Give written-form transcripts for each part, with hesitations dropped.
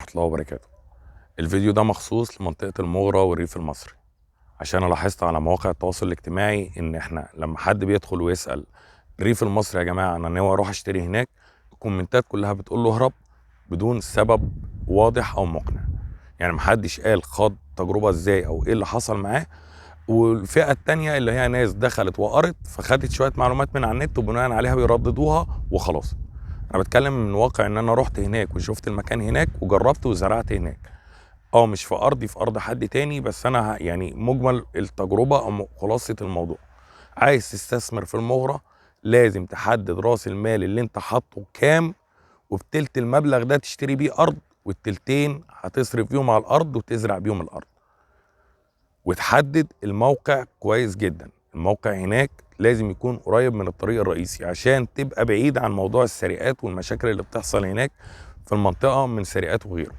ورحمة الله وبركاته. الفيديو ده مخصوص لمنطقة المغرة والريف المصري، عشان أنا لاحظت على مواقع التواصل الاجتماعي إن إحنا لما حد بيدخل ويسأل الريف المصري يا جماعة أنا ناوي أروح أشتري هناك، الكومنتات كلها بتقول له اهرب بدون سبب واضح أو مقنع. يعني محدش قال خاض تجربة إزاي أو إيه اللي حصل معاه. والفئة التانية اللي هي ناس دخلت وقرت فخدت شوية معلومات من على النت وبناء عليها بيرددوها وخلاص. أنا بتكلم من واقع إن أنا رحت هناك وشفت المكان هناك وجربت وزرعت هناك. مش في ارضي، في ارض حد تاني، بس انا يعني مجمل التجربه او خلاصه الموضوع. عايز تستثمر في المغره لازم تحدد راس المال اللي انت حاطه كام، وبتلت المبلغ ده تشتري بيه ارض، والتلتين هتصرف بيهم على الارض وتزرع بيهم الارض. وتحدد الموقع كويس جدا. الموقع هناك لازم يكون قريب من الطريق الرئيسي عشان تبقى بعيد عن موضوع السرقات والمشاكل اللي بتحصل هناك في المنطقه من سرقات وغيره.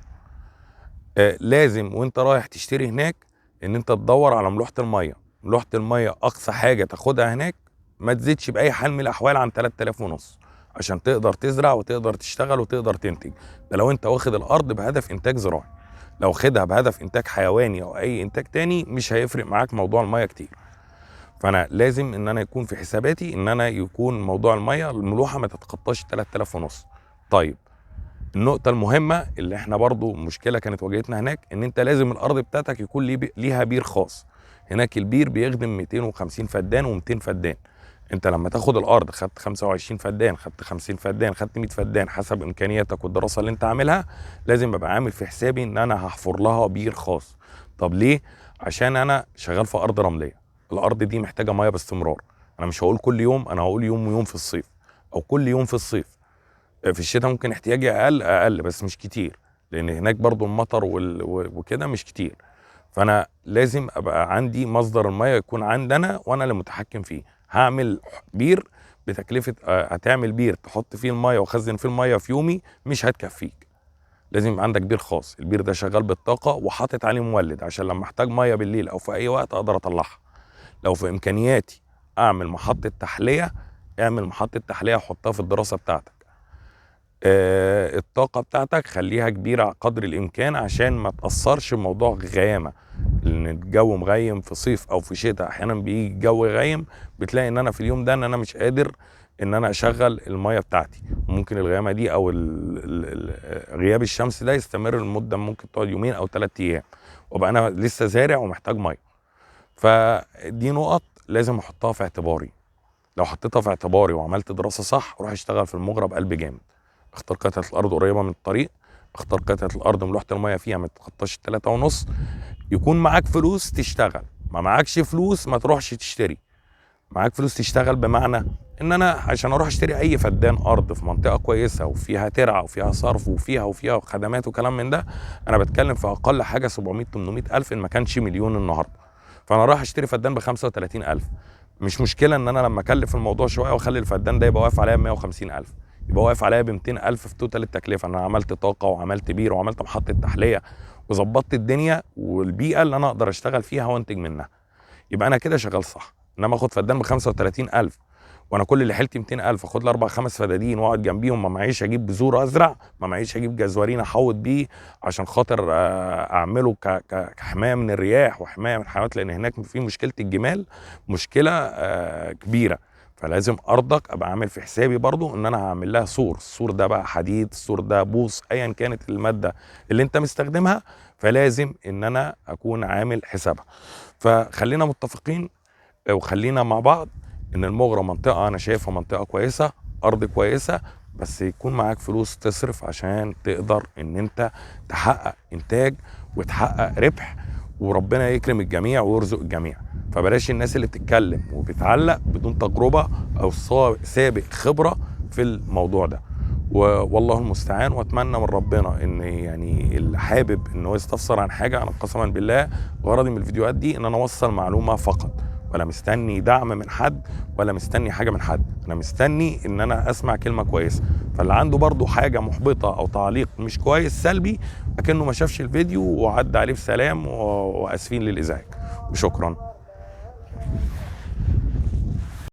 لازم وانت رايح تشتري هناك ان انت تدور على ملوحة المية. ملوحة المية اقصى حاجة تاخدها هناك ما تزيدش باي حال من الاحوال عن 3000 ونص، عشان تقدر تزرع وتقدر تشتغل وتقدر تنتج. ده لو انت واخد الارض بهدف انتاج زراعي. لو خدها بهدف انتاج حيواني او اي انتاج تاني مش هيفرق معاك موضوع المية كتير. فانا لازم ان انا يكون في حساباتي ان انا يكون موضوع المية الملوحة ما تتخطاش 3000 ونص. طيب، النقطة المهمة اللي احنا برضو مشكلة كانت واجهتنا هناك ان انت لازم الارض بتاعتك يكون ليها بير خاص. هناك البير بيخدم 250 فدان و200 فدان. انت لما تاخد الارض خدت 25 فدان، خدت 50 فدان، خدت 100 فدان حسب امكانياتك والدراسة اللي انت عاملها، لازم ابقى عامل في حسابي ان انا هحفر لها بير خاص. طب ليه؟ عشان انا شغال في ارض رملية. الارض دي محتاجة مية باستمرار. انا مش هقول كل يوم، انا هقول يوم ويوم في الصيف، او كل يوم في الصيف. في الشتاء ممكن احتياجي اقل بس مش كتير، لان هناك برضو المطر وكده مش كتير. فانا لازم ابقى عندي مصدر الميه يكون عندنا وانا اللي متحكم فيه. هعمل بير بتكلفه، هتعمل بير تحط فيه الميه وخزن فيه الميه في يومي مش هتكفيك. لازم يبقى عندك بير خاص. البير ده شغال بالطاقه وحاطط عليه مولد عشان لما احتاج ميه بالليل او في اي وقت اقدر اطلعها. لو في امكانياتي اعمل محطه تحليه، اعمل محطه تحليه وحطها في الدراسه بتاعتك. الطاقة بتاعتك خليها كبيرة قدر الإمكان عشان ما تأثرش بموضوع غيامة. لأن الجو مغيم في صيف أو في شتاء، أحيانا بيجي الجو غيم بتلاقي إن أنا في اليوم ده إن أنا مش قادر إن أنا أشغل المية بتاعتي. ممكن الغيامة دي أو غياب الشمس ده يستمر لمدة ممكن تقعد يومين أو 3 أيام، وأبقى أنا لسه زارع ومحتاج مية. فدي نقط لازم أحطها في اعتباري. لو حطيتها في اعتباري وعملت دراسة صح روح اشتغل في المغرة بقلب جامد. اختار قطعة الأرض قريبة من الطريق، اختار قطعة الأرض ملوحة المية فيها ما تتخطاش 3.5. يكون معاك فلوس تشتغل، ما معاكش فلوس ما تروحش تشتري. معاك فلوس تشتغل بمعنى ان انا عشان اروح اشتري اي فدان ارض في منطقه كويسه وفيها ترعه وفيها صرف وفيها خدمات وكلام من ده، انا بتكلم في اقل حاجه 700 800 الف ان ما كانش مليون النهارده. فانا رايح اشتري فدان ب 35,000. مش مشكله ان انا لما اكلف الموضوع شويه واخلي الفدان ده يبقى واقف عليا ب 150,000، يبقى واقف عليا ب 200,000 في توتال التكلفه. انا عملت طاقه وعملت بير وعملت محطه تحليه وظبطت الدنيا والبيئه اللي انا اقدر اشتغل فيها وانتج منها. يبقى انا كده شغال صح. انما اخد فدان ب 35,000 وانا كل اللي حيلتي 200,000، اخد لي 4 5 فدادين واقعد جنبيهم، ما معيش اجيب بذور ازرع، ما معيش اجيب جزورين احوط بيه عشان خاطر اعمله كحمايه من الرياح وحمايه من الحيوانات، لان هناك في مشكله الجمال، مشكله كبيره. فلازم ارضك ابقى عامل في حسابي برضو ان انا هعمل لها سور. السور ده بقى حديد، السور ده بوص، ايا كانت الماده اللي انت مستخدمها، فلازم ان انا اكون عامل حسابها. فخلينا متفقين وخلينا مع بعض ان المغرة منطقة انا شايفها منطقة كويسة، ارض كويسة، بس يكون معاك فلوس تصرف عشان تقدر ان انت تحقق انتاج وتحقق ربح، وربنا يكرم الجميع ويرزق الجميع. فبلاش الناس اللي بتتكلم وبتعلق بدون تجربة او سابق خبرة في الموضوع ده. والله المستعان. واتمنى من ربنا ان يعني اللي حابب ان هو يستفسر عن حاجه، انا قسما بالله غرضي من الفيديوهات دي ان انا اوصل معلومه فقط، ولا مستني دعم من حد ولا مستني حاجه من حد. انا مستني ان انا اسمع كلمه كويسه. فاللي عنده برضو حاجه محبطه او تعليق مش كويس سلبي اكنه ما شافش الفيديو وعدى عليه بسلام واسفين للازعاج وشكرا.